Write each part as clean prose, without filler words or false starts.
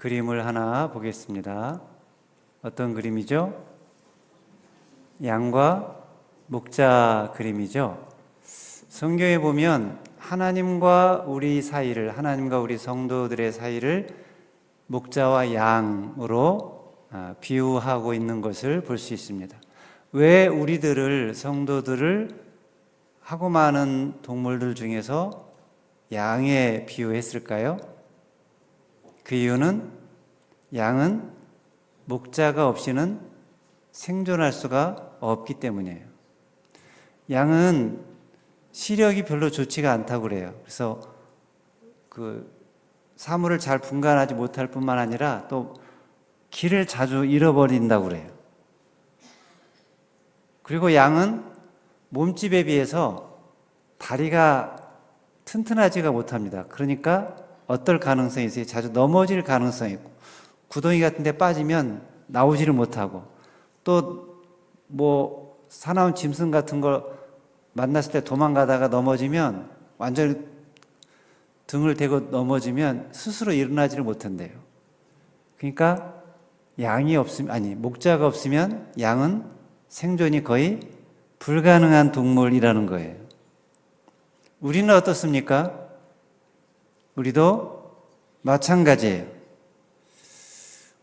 그림을 하나 보겠습니다. 어떤 그림이죠? 양과 목자 그림이죠. 성경에 보면 하나님과 우리 사이를, 하나님과 우리 성도들의 사이를 목자와 양으로 비유하고 있는 것을 볼 수 있습니다. 왜 우리들을, 성도들을 하고 많은 동물들 중에서 양에 비유했을까요? 그 이유는 양은 목자가 없이는 생존할 수가 없기 때문이에요. 양은 시력이 별로 좋지가 않다고 그래요. 그래서 사물을 잘 분간하지 못할 뿐만 아니라 또 길을 자주 잃어버린다고 그래요. 그리고 양은 몸집에 비해서 다리가 튼튼하지가 못합니다. 그러니까 어떨 가능성이 있어요? 자주 넘어질 가능성이 있고, 구덩이 같은 데 빠지면 나오지를 못하고, 또 사나운 짐승 같은 걸 만났을 때 도망가다가 넘어지면, 완전히 등을 대고 넘어지면 스스로 일어나지를 못한대요. 그러니까 목자가 없으면 양은 생존이 거의 불가능한 동물이라는 거예요. 우리는 어떻습니까? 우리도 마찬가지예요.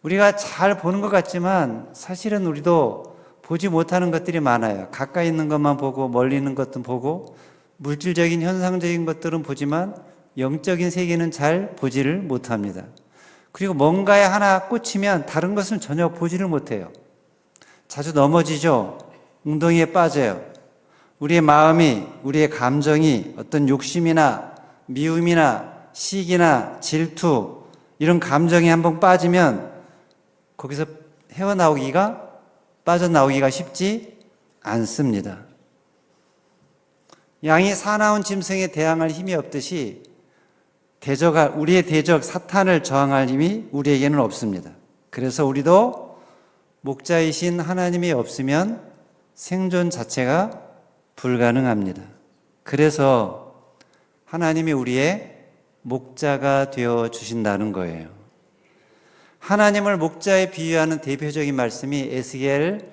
우리가 잘 보는 것 같지만 사실은 우리도 보지 못하는 것들이 많아요. 가까이 있는 것만 보고 멀리 있는 것도 보고, 물질적인 현상적인 것들은 보지만 영적인 세계는 잘 보지를 못합니다. 그리고 뭔가에 하나 꽂히면 다른 것은 전혀 보지를 못해요. 자주 넘어지죠. 웅덩이에 빠져요. 우리의 마음이, 우리의 감정이 어떤 욕심이나 미움이나 시기나 질투, 이런 감정에 한번 빠지면 거기서 빠져나오기가 쉽지 않습니다. 양이 사나운 짐승에 대항할 힘이 없듯이 우리의 대적 사탄을 저항할 힘이 우리에게는 없습니다. 그래서 우리도 목자이신 하나님이 없으면 생존 자체가 불가능합니다. 그래서 하나님이 우리의 목자가 되어 주신다는 거예요. 하나님을 목자에 비유하는 대표적인 말씀이 에스겔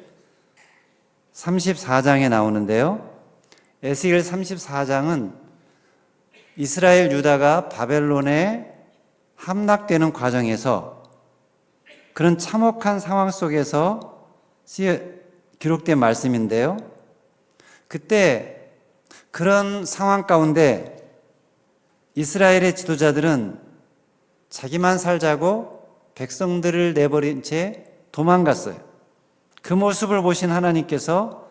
34장에 나오는데요. 에스겔 34장은 이스라엘 유다가 바벨론에 함락되는 과정에서 그런 참혹한 상황 속에서 기록된 말씀인데요. 그때 그런 상황 가운데 이스라엘의 지도자들은 자기만 살자고 백성들을 내버린 채 도망갔어요. 그 모습을 보신 하나님께서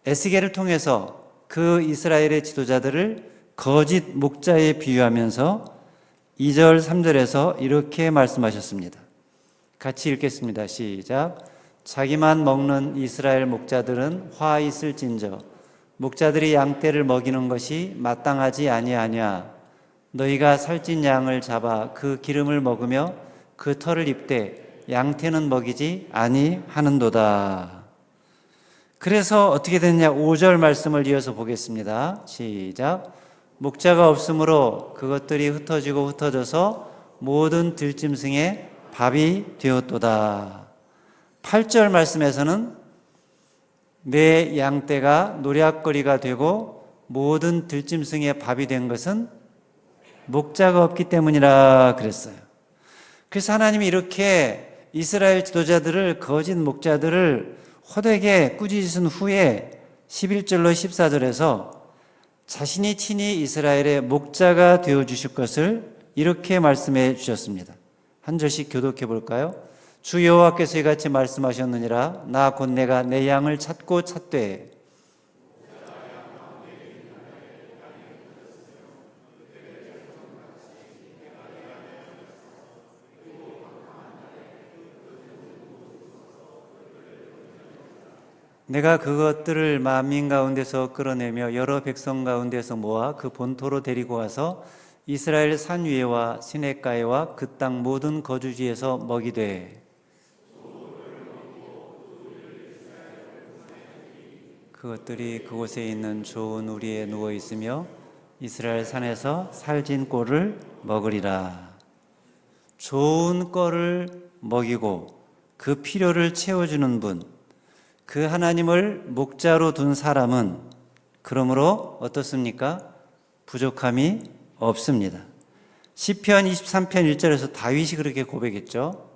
에스겔을 통해서 그 이스라엘의 지도자들을 거짓 목자에 비유하면서 2절, 3절에서 이렇게 말씀하셨습니다. 같이 읽겠습니다. 시작. 자기만 먹는 이스라엘 목자들은 화 있을진저 목자들이 양떼를 먹이는 것이 마땅하지 아니하냐. 너희가 살찐 양을 잡아 그 기름을 먹으며 그 털을 입되 양떼는 먹이지 아니하는도다. 그래서 어떻게 됐냐? 5절 말씀을 이어서 보겠습니다. 시작. 목자가 없으므로 그것들이 흩어져서 모든 들짐승의 밥이 되었도다. 8절 말씀에서는 내 양떼가 노략거리가 되고 모든 들짐승의 밥이 된 것은 목자가 없기 때문이라 그랬어요. 그래서 하나님이 이렇게 이스라엘 지도자들을, 거짓 목자들을 호되게 꾸짖으신 후에 11절로 14절에서 자신이 친히 이스라엘의 목자가 되어주실 것을 이렇게 말씀해 주셨습니다. 한 절씩 교독해 볼까요? 주 여호와께서 이같이 말씀하셨느니라. 나 곧 내가 내 양을 찾고 찾되 내가 그것들을 만민 가운데서 끌어내며 여러 백성 가운데서 모아 그 본토로 데리고 와서 이스라엘 산 위에와 시냇가에와 그 땅 모든 거주지에서 먹이되 그것들이 그곳에 있는 좋은 우리에 누워 있으며 이스라엘 산에서 살진 꼴을 먹으리라. 좋은 꼴을 먹이고 그 필요를 채워주는 분, 그 하나님을 목자로 둔 사람은 그러므로 어떻습니까? 부족함이 없습니다. 시편 23편 1절에서 다윗이 그렇게 고백했죠.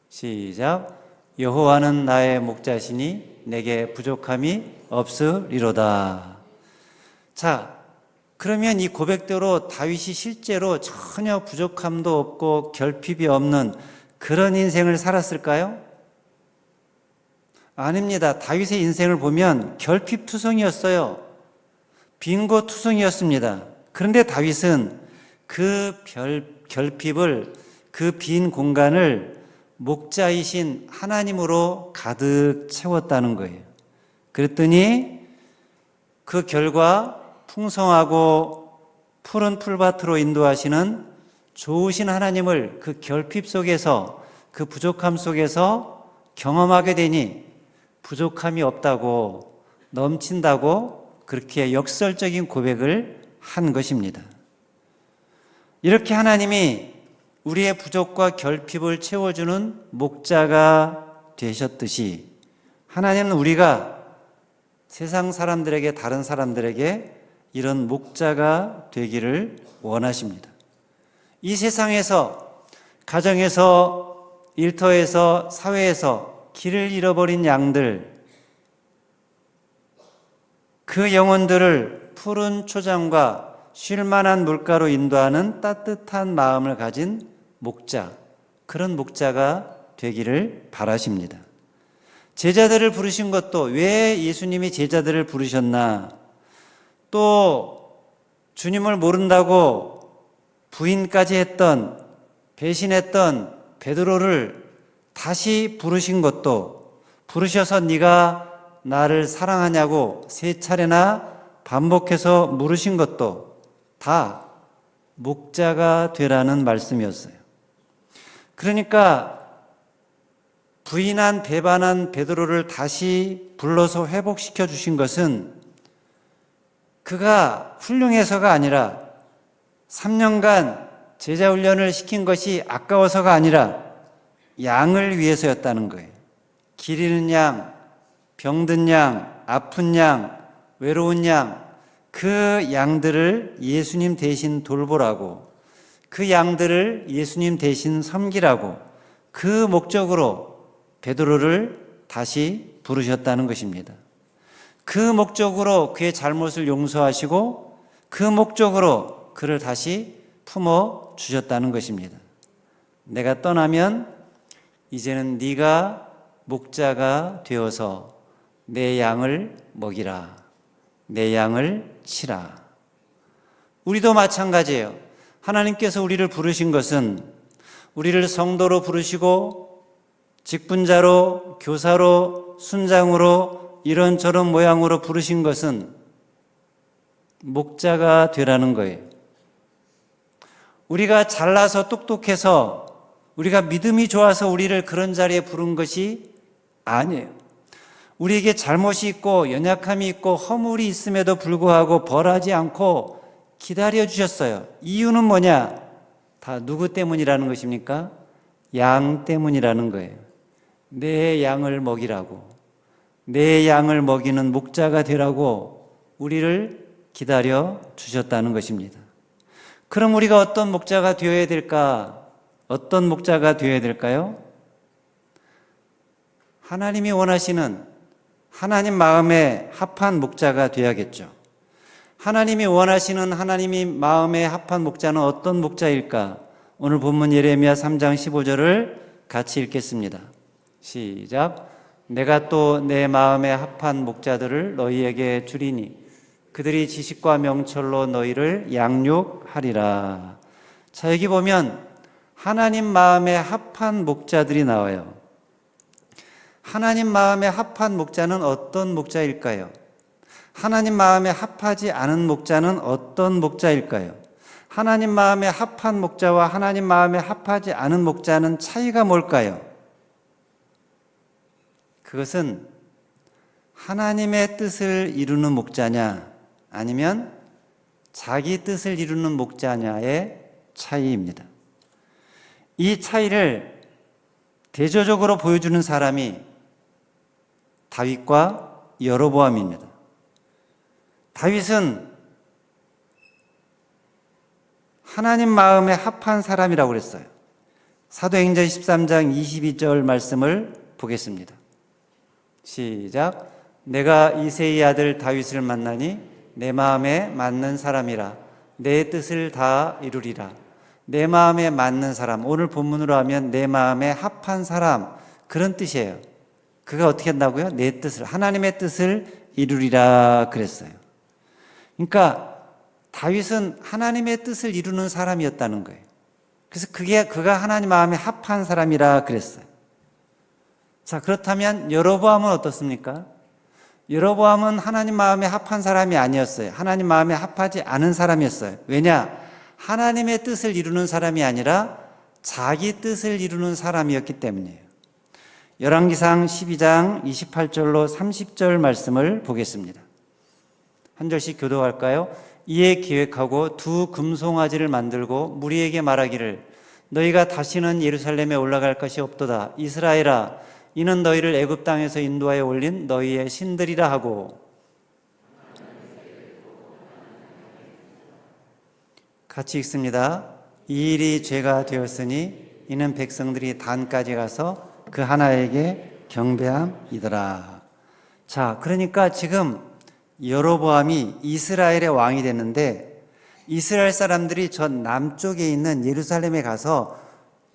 시작. 여호와는 나의 목자시니 내게 부족함이 없으리로다. 자, 그러면 이 고백대로 다윗이 실제로 전혀 부족함도 없고 결핍이 없는 그런 인생을 살았을까요? 아닙니다. 다윗의 인생을 보면 결핍투성이었어요. 빈곤투성이었습니다. 그런데 다윗은 그 결핍을, 그 빈 공간을 목자이신 하나님으로 가득 채웠다는 거예요. 그랬더니 그 결과 풍성하고 푸른 풀밭으로 인도하시는 좋으신 하나님을 그 결핍 속에서, 그 부족함 속에서 경험하게 되니 부족함이 없다고, 넘친다고 그렇게 역설적인 고백을 한 것입니다. 이렇게 하나님이 우리의 부족과 결핍을 채워주는 목자가 되셨듯이 하나님은 우리가 세상 사람들에게, 다른 사람들에게 이런 목자가 되기를 원하십니다. 이 세상에서, 가정에서, 일터에서, 사회에서 길을 잃어버린 양들, 그 영혼들을 푸른 초장과 쉴만한 물가로 인도하는 따뜻한 마음을 가진 목자, 그런 목자가 되기를 바라십니다. 제자들을 부르신 것도 왜 예수님이 제자들을 부르셨나? 또 주님을 모른다고 부인까지 했던, 배신했던 베드로를 다시 부르신 것도, 부르셔서 네가 나를 사랑하냐고 세 차례나 반복해서 물으신 것도 다 목자가 되라는 말씀이었어요. 그러니까 부인한, 배반한 베드로를 다시 불러서 회복시켜 주신 것은 그가 훌륭해서가 아니라 3년간 제자 훈련을 시킨 것이 아까워서가 아니라 양을 위해서였다는 거예요. 길 잃은 양, 병든 양, 아픈 양, 외로운 양, 그 양들을 예수님 대신 돌보라고, 그 양들을 예수님 대신 섬기라고, 그 목적으로 베드로를 다시 부르셨다는 것입니다. 그 목적으로 그의 잘못을 용서하시고 그 목적으로 그를 다시 품어 주셨다는 것입니다. 내가 떠나면 이제는 네가 목자가 되어서 내 양을 먹이라, 내 양을 치라. 우리도 마찬가지예요. 하나님께서 우리를 부르신 것은, 우리를 성도로 부르시고 직분자로, 교사로, 순장으로 이런저런 모양으로 부르신 것은 목자가 되라는 거예요. 우리가 잘나서 똑똑해서, 우리가 믿음이 좋아서 우리를 그런 자리에 부른 것이 아니에요. 우리에게 잘못이 있고 연약함이 있고 허물이 있음에도 불구하고 벌하지 않고 기다려 주셨어요. 이유는 뭐냐? 다 누구 때문이라는 것입니까? 양 때문이라는 거예요. 내 양을 먹이라고, 내 양을 먹이는 목자가 되라고 우리를 기다려 주셨다는 것입니다. 그럼 우리가 어떤 목자가 되어야 될까? 어떤 목자가 되어야 될까요? 하나님이 원하시는, 하나님 마음에 합한 목자가 되어야겠죠. 하나님이 원하시는, 하나님이 마음에 합한 목자는 어떤 목자일까? 오늘 본문 예레미야 3장 15절을 같이 읽겠습니다. 시작. 내가 또 내 마음에 합한 목자들을 너희에게 주리니 그들이 지식과 명철로 너희를 양육하리라. 자, 여기 보면 하나님 마음에 합한 목자들이 나와요. 하나님 마음에 합한 목자는 어떤 목자일까요? 하나님 마음에 합하지 않은 목자는 어떤 목자일까요? 하나님 마음에 합한 목자와 하나님 마음에 합하지 않은 목자는 차이가 뭘까요? 그것은 하나님의 뜻을 이루는 목자냐 아니면 자기 뜻을 이루는 목자냐의 차이입니다. 이 차이를 대조적으로 보여주는 사람이 다윗과 여로보암입니다. 다윗은 하나님 마음에 합한 사람이라고 그랬어요. 사도행전 13장 22절 말씀을 보겠습니다. 시작. 내가 이새의 아들 다윗을 만나니 내 마음에 맞는 사람이라. 내 뜻을 다 이루리라. 내 마음에 맞는 사람, 오늘 본문으로 하면 내 마음에 합한 사람, 그런 뜻이에요. 그가 어떻게 한다고요? 내 뜻을, 하나님의 뜻을 이루리라 그랬어요. 그러니까 다윗은 하나님의 뜻을 이루는 사람이었다는 거예요. 그래서 그가 하나님 마음에 합한 사람이라 그랬어요. 자, 그렇다면 여로보암은 어떻습니까? 여로보암은 하나님 마음에 합한 사람이 아니었어요. 하나님 마음에 합하지 않은 사람이었어요. 왜냐? 하나님의 뜻을 이루는 사람이 아니라 자기 뜻을 이루는 사람이었기 때문이에요. 열왕기상 12장 28절로 30절 말씀을 보겠습니다. 한 절씩 교도할까요? 이에 기획하고 두 금송아지를 만들고 무리에게 말하기를 너희가 다시는 예루살렘에 올라갈 것이 없도다. 이스라엘아, 이는 너희를 애굽 땅에서 인도하여 올린 너희의 신들이라 하고. 같이 읽습니다. 이 일이 죄가 되었으니 이는 백성들이 단까지 가서 그 하나에게 경배함이더라. 자, 그러니까 지금 여로보암이 이스라엘의 왕이 됐는데 이스라엘 사람들이 저 남쪽에 있는 예루살렘에 가서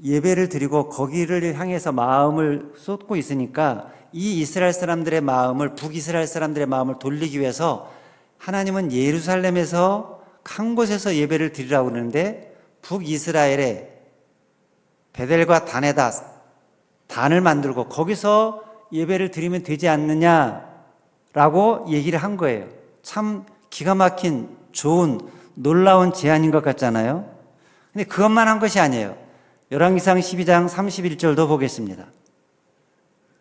예배를 드리고 거기를 향해서 마음을 쏟고 있으니까 이 이스라엘 사람들의 마음을, 북이스라엘 사람들의 마음을 돌리기 위해서 하나님은 예루살렘에서 한 곳에서 예배를 드리라고 그러는데 북이스라엘에 베델과 단에다 단을 만들고 거기서 예배를 드리면 되지 않느냐라고 얘기를 한 거예요. 참 기가 막힌 좋은 놀라운 제안인 것 같잖아요. 근데 그것만 한 것이 아니에요. 열왕기상 12장 31절도 보겠습니다.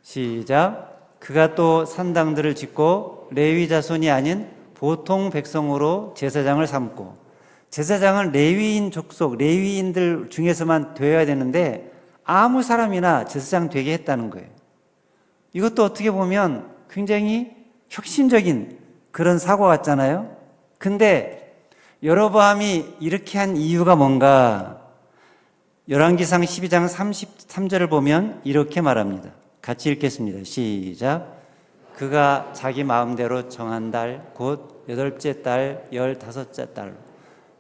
시작. 그가 또 산당들을 짓고 레위 자손이 아닌 보통 백성으로 제사장을 삼고, 제사장은 레위인 족속, 레위인들 중에서만 되어야 되는데 아무 사람이나 제사장 되게 했다는 거예요. 이것도 어떻게 보면 굉장히 혁신적인 그런 사고 같잖아요. 근데 여로보암이 이렇게 한 이유가 뭔가? 열왕기상 12장 33절을 보면 이렇게 말합니다. 같이 읽겠습니다. 시작. 그가 자기 마음대로 정한 달, 곧 8째 달, 15째 달로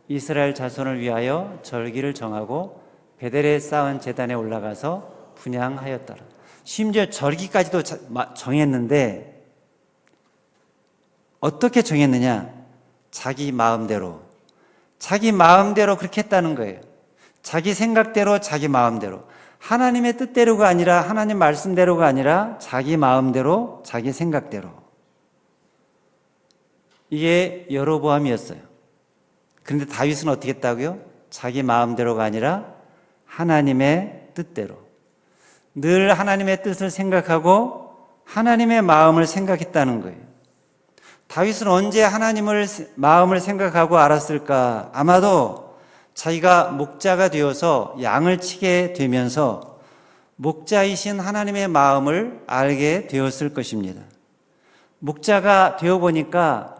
이스라엘 자손을 위하여 절기를 정하고 베델에 쌓은 제단에 올라가서 분향하였더라. 심지어 절기까지도 정했는데 어떻게 정했느냐? 자기 마음대로 그렇게 했다는 거예요. 자기 생각대로, 자기 마음대로. 하나님의 뜻대로가 아니라, 하나님 말씀대로가 아니라 자기 마음대로, 자기 생각대로. 이게 여로보암이었어요. 그런데 다윗은 어떻게 했다고요? 자기 마음대로가 아니라 하나님의 뜻대로. 늘 하나님의 뜻을 생각하고 하나님의 마음을 생각했다는 거예요. 다윗은 언제 하나님의 마음을 생각하고 알았을까? 아마도 자기가 목자가 되어서 양을 치게 되면서 목자이신 하나님의 마음을 알게 되었을 것입니다. 목자가 되어보니까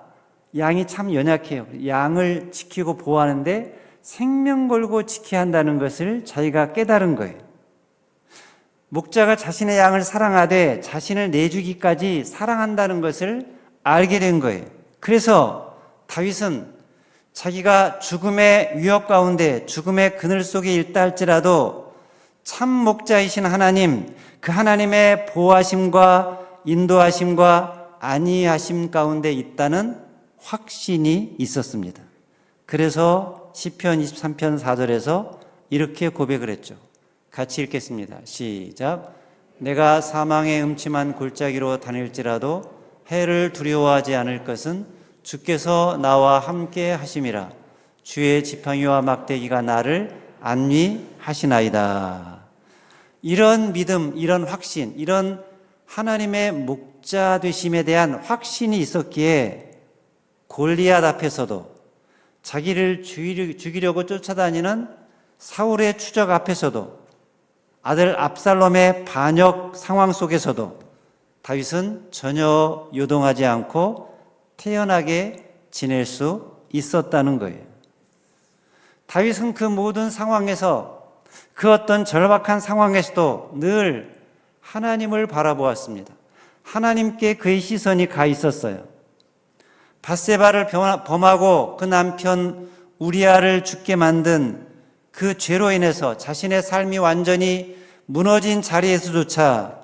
양이 참 연약해요. 양을 지키고 보호하는데 생명 걸고 지켜야 한다는 것을 자기가 깨달은 거예요. 목자가 자신의 양을 사랑하되 자신을 내주기까지 사랑한다는 것을 알게 된 거예요. 그래서 다윗은 자기가 죽음의 위협 가운데, 죽음의 그늘 속에 있다 할지라도 참 목자이신 하나님, 그 하나님의 보호하심과 인도하심과 안위하심 가운데 있다는 확신이 있었습니다. 그래서 시편 23편 4절에서 이렇게 고백을 했죠. 같이 읽겠습니다. 시작. 내가 사망의 음침한 골짜기로 다닐지라도 해를 두려워하지 않을 것은 주께서 나와 함께 하심이라. 주의 지팡이와 막대기가 나를 안위하시나이다. 이런 믿음, 이런 확신, 이런 하나님의 목자 되심에 대한 확신이 있었기에 골리앗 앞에서도, 자기를 죽이려고 쫓아다니는 사울의 추적 앞에서도, 아들 압살롬의 반역 상황 속에서도 다윗은 전혀 요동하지 않고 태연하게 지낼 수 있었다는 거예요. 다윗은 그 모든 상황에서, 그 어떤 절박한 상황에서도 늘 하나님을 바라보았습니다. 하나님께 그의 시선이 가 있었어요. 밧세바를 범하고 그 남편 우리아를 죽게 만든 그 죄로 인해서 자신의 삶이 완전히 무너진 자리에서조차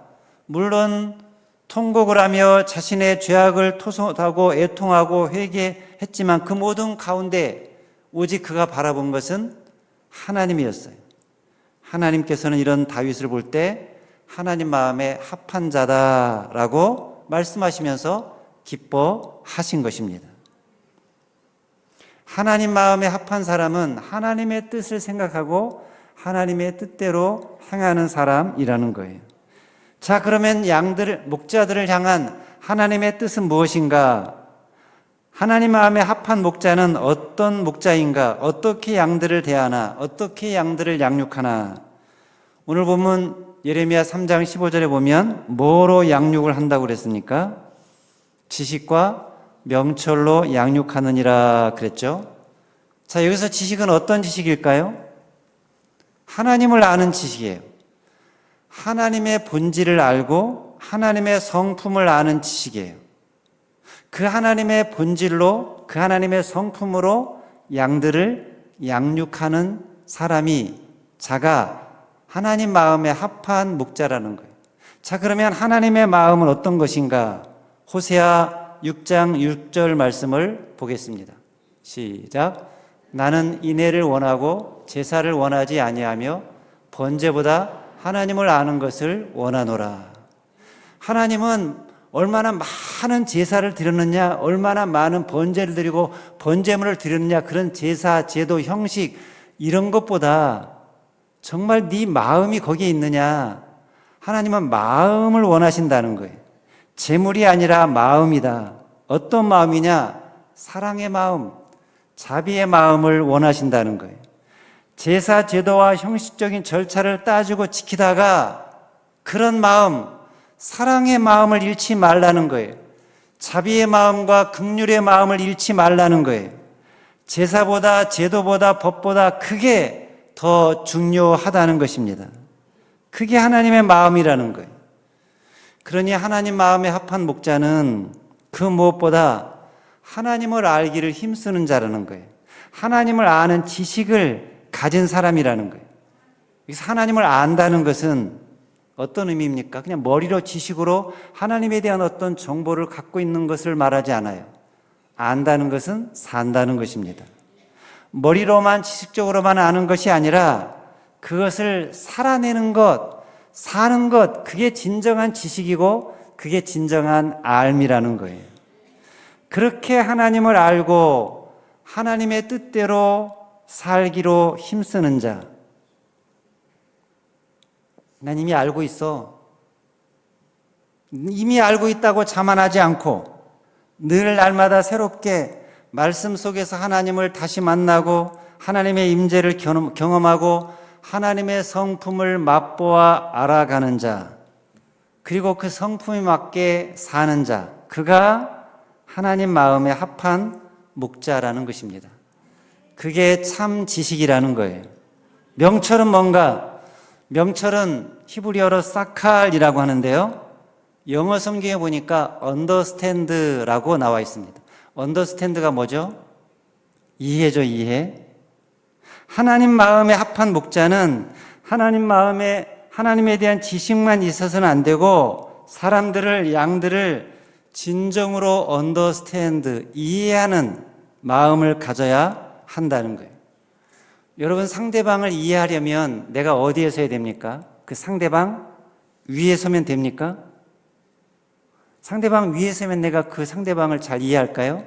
물론 통곡을 하며 자신의 죄악을 토속하고 애통하고 회개했지만 그 모든 가운데 오직 그가 바라본 것은 하나님이었어요. 하나님께서는 이런 다윗을 볼 때 하나님 마음에 합한 자다라고 말씀하시면서 기뻐하신 것입니다. 하나님 마음에 합한 사람은 하나님의 뜻을 생각하고 하나님의 뜻대로 행하는 사람이라는 거예요. 자, 그러면 목자들을 향한 하나님의 뜻은 무엇인가? 하나님 마음에 합한 목자는 어떤 목자인가? 어떻게 양들을 대하나? 어떻게 양들을 양육하나? 오늘 보면 예레미야 3장 15절에 보면 뭐로 양육을 한다고 그랬습니까? 지식과 명철로 양육하느니라 그랬죠. 자, 여기서 지식은 어떤 지식일까요? 하나님을 아는 지식이에요. 하나님의 본질을 알고 하나님의 성품을 아는 지식이에요. 그 하나님의 본질로, 그 하나님의 성품으로 양들을 양육하는 사람이 자가 하나님 마음에 합한 목자라는 거예요. 자, 그러면 하나님의 마음은 어떤 것인가? 호세아 6장 6절 말씀을 보겠습니다. 시작. 나는 인애를 원하고 제사를 원하지 아니하며 번제보다 하나님을 아는 것을 원하노라. 하나님은 얼마나 많은 제사를 드렸느냐, 얼마나 많은 번제를 드리고 번제물을 드렸느냐, 그런 제사, 제도, 형식 이런 것보다 정말 네 마음이 거기에 있느냐. 하나님은 마음을 원하신다는 거예요. 재물이 아니라 마음이다. 어떤 마음이냐? 사랑의 마음, 자비의 마음을 원하신다는 거예요. 제사, 제도와 형식적인 절차를 따지고 지키다가 그런 마음, 사랑의 마음을 잃지 말라는 거예요. 자비의 마음과 긍휼의 마음을 잃지 말라는 거예요. 제사보다 제도보다 법보다 그게 더 중요하다는 것입니다. 그게 하나님의 마음이라는 거예요. 그러니 하나님 마음에 합한 목자는 그 무엇보다 하나님을 알기를 힘쓰는 자라는 거예요. 하나님을 아는 지식을 가진 사람이라는 거예요. 여기서 하나님을 안다는 것은 어떤 의미입니까? 그냥 머리로 지식으로 하나님에 대한 어떤 정보를 갖고 있는 것을 말하지 않아요. 안다는 것은 산다는 것입니다. 머리로만 지식적으로만 아는 것이 아니라 그것을 살아내는 것, 사는 것, 그게 진정한 지식이고 그게 진정한 알미라는 거예요. 그렇게 하나님을 알고 하나님의 뜻대로 살기로 힘쓰는 자. 난 이미 알고 있어. 이미 알고 있다고 자만하지 않고 늘 날마다 새롭게 말씀 속에서 하나님을 다시 만나고 하나님의 임재를 경험하고 하나님의 성품을 맛보아 알아가는 자, 그리고 그 성품에 맞게 사는 자, 그가 하나님 마음에 합한 목자라는 것입니다. 그게 참 지식이라는 거예요. 명철은 뭔가? 명철은 히브리어로 사칼이라고 하는데요, 영어 성경에 보니까 understand라고 나와 있습니다. understand가 뭐죠? 이해죠, 이해. 하나님 마음에 합한 목자는 하나님에 대한 지식만 있어서는 안 되고 사람들을, 양들을 진정으로 understand, 이해하는 마음을 가져야 한다는 거예요. 여러분, 상대방을 이해하려면 내가 어디에 서야 됩니까? 그 상대방 위에 서면 됩니까? 상대방 위에 서면 내가 그 상대방을 잘 이해할까요?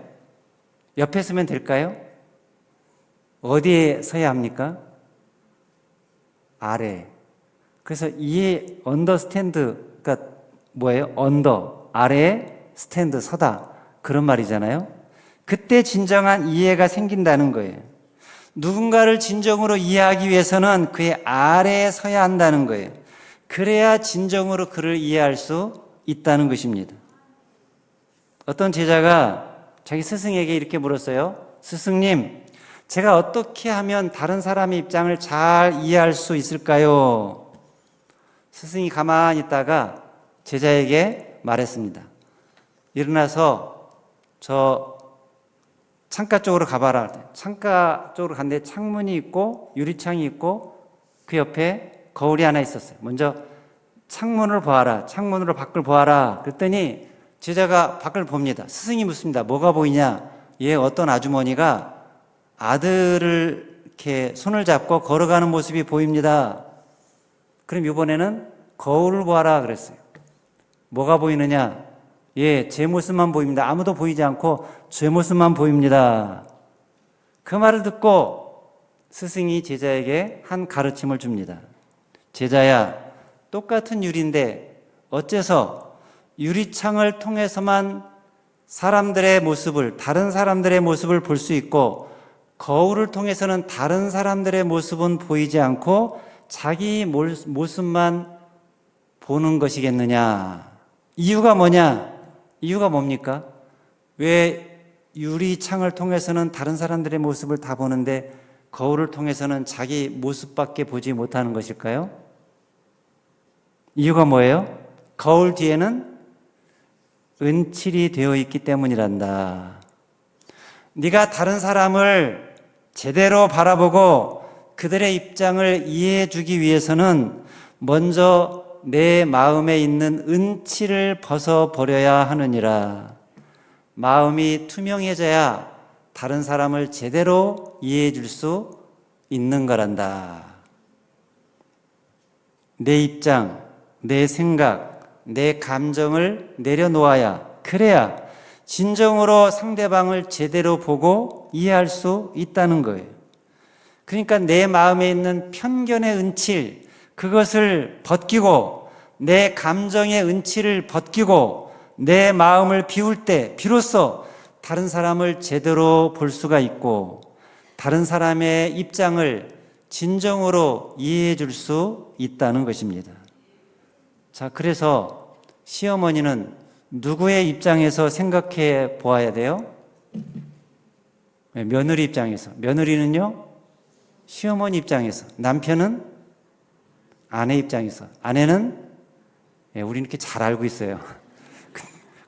옆에 서면 될까요? 어디에 서야 합니까? 아래. 그래서 이해, 언더스탠드가 뭐예요? 언더, 아래, 스탠드, 서다. 그런 말이잖아요. 그때 진정한 이해가 생긴다는 거예요. 누군가를 진정으로 이해하기 위해서는 그의 아래에 서야 한다는 거예요. 그래야 진정으로 그를 이해할 수 있다는 것입니다. 어떤 제자가 자기 스승에게 이렇게 물었어요. 스승님, 제가 어떻게 하면 다른 사람의 입장을 잘 이해할 수 있을까요? 스승이 가만히 있다가 제자에게 말했습니다. 일어나서 저 창가 쪽으로 가봐라. 창가 쪽으로 갔는데 창문이 있고 유리창이 있고 그 옆에 거울이 하나 있었어요. 먼저 창문을 보아라. 창문으로 밖을 보아라. 그랬더니 제자가 밖을 봅니다. 스승이 묻습니다. 뭐가 보이냐? 어떤 아주머니가 아들을 이렇게 손을 잡고 걸어가는 모습이 보입니다. 그럼 이번에는 거울을 보아라 그랬어요. 뭐가 보이느냐? 제 모습만 보입니다. 아무도 보이지 않고 제 모습만 보입니다. 그 말을 듣고 스승이 제자에게 한 가르침을 줍니다. 제자야, 똑같은 유리인데 어째서 유리창을 통해서만 다른 사람들의 모습을 볼 수 있고 거울을 통해서는 다른 사람들의 모습은 보이지 않고 자기 모습만 보는 것이겠느냐? 이유가 뭐냐? 이유가 뭡니까? 왜 유리창을 통해서는 다른 사람들의 모습을 다 보는데 거울을 통해서는 자기 모습밖에 보지 못하는 것일까요? 이유가 뭐예요? 거울 뒤에는 은칠이 되어 있기 때문이란다. 네가 다른 사람을 제대로 바라보고 그들의 입장을 이해해 주기 위해서는 먼저 내 마음에 있는 은칠을 벗어버려야 하느니라. 마음이 투명해져야 다른 사람을 제대로 이해해 줄 수 있는 거란다. 내 입장, 내 생각, 내 감정을 내려놓아야, 그래야 진정으로 상대방을 제대로 보고 이해할 수 있다는 거예요. 그러니까 내 마음에 있는 편견의 은칠, 그것을 벗기고 내 감정의 은칠을 벗기고 내 마음을 비울 때 비로소 다른 사람을 제대로 볼 수가 있고 다른 사람의 입장을 진정으로 이해해 줄 수 있다는 것입니다. 자, 그래서 시어머니는 누구의 입장에서 생각해 보아야 돼요? 며느리 입장에서. 며느리는요? 시어머니 입장에서. 남편은 아내 입장에서. 아내는 우리는 이렇게 잘 알고 있어요.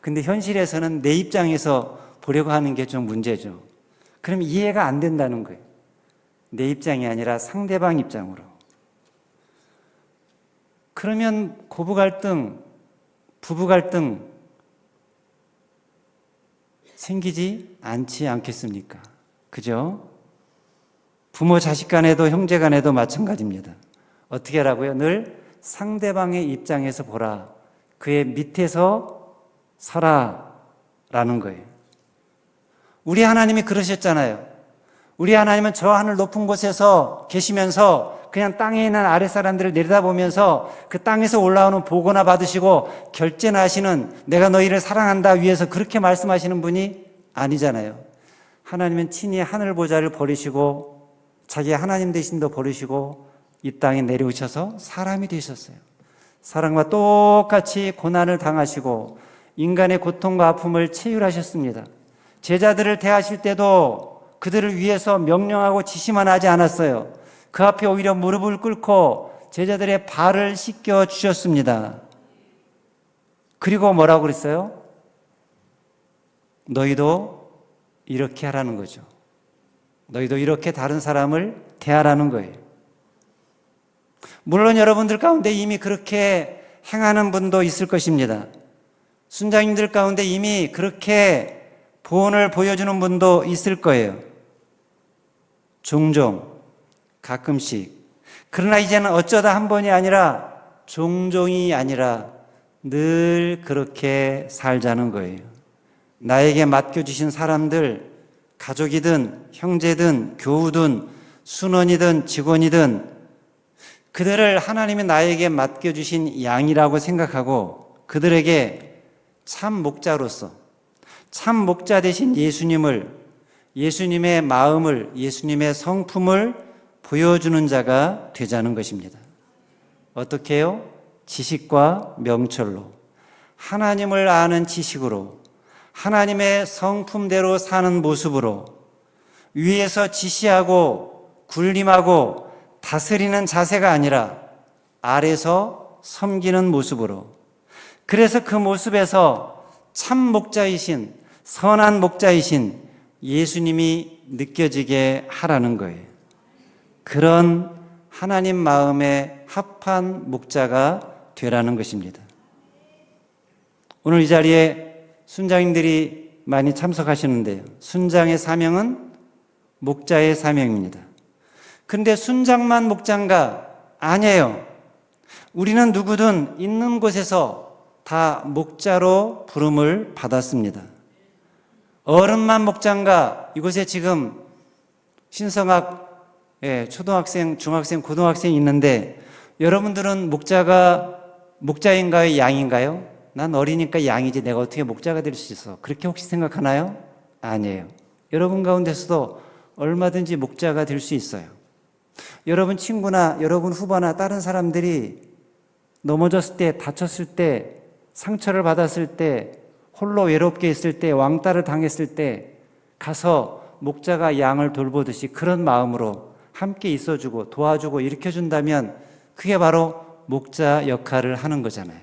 근데 현실에서는 내 입장에서 보려고 하는 게 좀 문제죠. 그럼 이해가 안 된다는 거예요. 내 입장이 아니라 상대방 입장으로. 그러면 고부 갈등, 부부 갈등 생기지 않지 않겠습니까? 그죠? 부모 자식 간에도 형제 간에도 마찬가지입니다. 어떻게 하라고요? 늘 상대방의 입장에서 보라. 그의 밑에서 서라라는 거예요. 우리 하나님이 그러셨잖아요. 우리 하나님은 저 하늘 높은 곳에서 계시면서 그냥 땅에 있는 아랫사람들을 내려다보면서 그 땅에서 올라오는 보고나 받으시고 결제나 하시는 내가 너희를 사랑한다 위해서 그렇게 말씀하시는 분이 아니잖아요. 하나님은 친히 하늘 보좌를 버리시고 자기 하나님 되신도 버리시고 이 땅에 내려오셔서 사람이 되셨어요. 사람과 똑같이 고난을 당하시고 인간의 고통과 아픔을 체휼하셨습니다. 제자들을 대하실 때도 그들을 위해서 명령하고 지시만 하지 않았어요. 그 앞에 오히려 무릎을 꿇고 제자들의 발을 씻겨 주셨습니다. 그리고 뭐라고 그랬어요? 너희도 이렇게 하라는 거죠. 너희도 이렇게 다른 사람을 대하라는 거예요. 물론 여러분들 가운데 이미 그렇게 행하는 분도 있을 것입니다. 순장님들 가운데 이미 그렇게 본을 보여주는 분도 있을 거예요. 종종, 가끔씩. 그러나 이제는 어쩌다 한 번이 아니라 종종이 아니라 늘 그렇게 살자는 거예요. 나에게 맡겨주신 사람들, 가족이든 형제든 교우든 순원이든 직원이든 그들을 하나님이 나에게 맡겨주신 양이라고 생각하고 그들에게 참 목자로서 참 목자 되신 예수님을, 예수님의 마음을, 예수님의 성품을 보여주는 자가 되자는 것입니다. 어떻게 해요? 지식과 명철로, 하나님을 아는 지식으로, 하나님의 성품대로 사는 모습으로, 위에서 지시하고 군림하고 다스리는 자세가 아니라 아래서 섬기는 모습으로, 그래서 그 모습에서 참 목자이신, 선한 목자이신 예수님이 느껴지게 하라는 거예요. 그런 하나님 마음에 합한 목자가 되라는 것입니다. 오늘 이 자리에 순장님들이 많이 참석하시는데요. 순장의 사명은 목자의 사명입니다. 그런데 순장만 목자인가? 아니에요. 우리는 누구든 있는 곳에서 다 목자로 부름을 받았습니다. 어른만 목자인가? 이곳에 지금 신성학 초등학생, 중학생, 고등학생이 있는데 여러분들은 목자인가요? 양인가요? 난 어리니까 양이지 내가 어떻게 목자가 될 수 있어? 그렇게 혹시 생각하나요? 아니에요. 여러분 가운데서도 얼마든지 목자가 될 수 있어요. 여러분 친구나 여러분 후배나 다른 사람들이 넘어졌을 때, 다쳤을 때, 상처를 받았을 때, 홀로 외롭게 있을 때, 왕따를 당했을 때 가서 목자가 양을 돌보듯이 그런 마음으로 함께 있어주고 도와주고 일으켜준다면 그게 바로 목자 역할을 하는 거잖아요.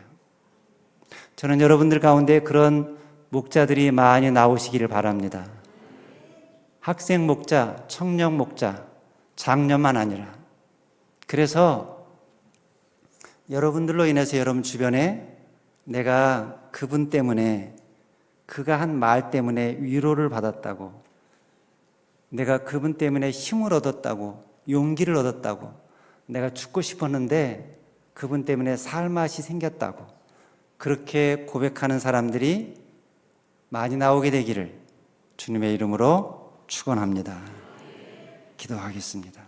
저는 여러분들 가운데 그런 목자들이 많이 나오시기를 바랍니다. 학생 목자, 청년 목자, 장년만 아니라. 그래서 여러분들로 인해서 여러분 주변에 내가 그분 때문에, 그가 한 말 때문에 위로를 받았다고, 내가 그분 때문에 힘을 얻었다고, 용기를 얻었다고, 내가 죽고 싶었는데 그분 때문에 살 맛이 생겼다고, 그렇게 고백하는 사람들이 많이 나오게 되기를 주님의 이름으로 축원합니다. 기도하겠습니다.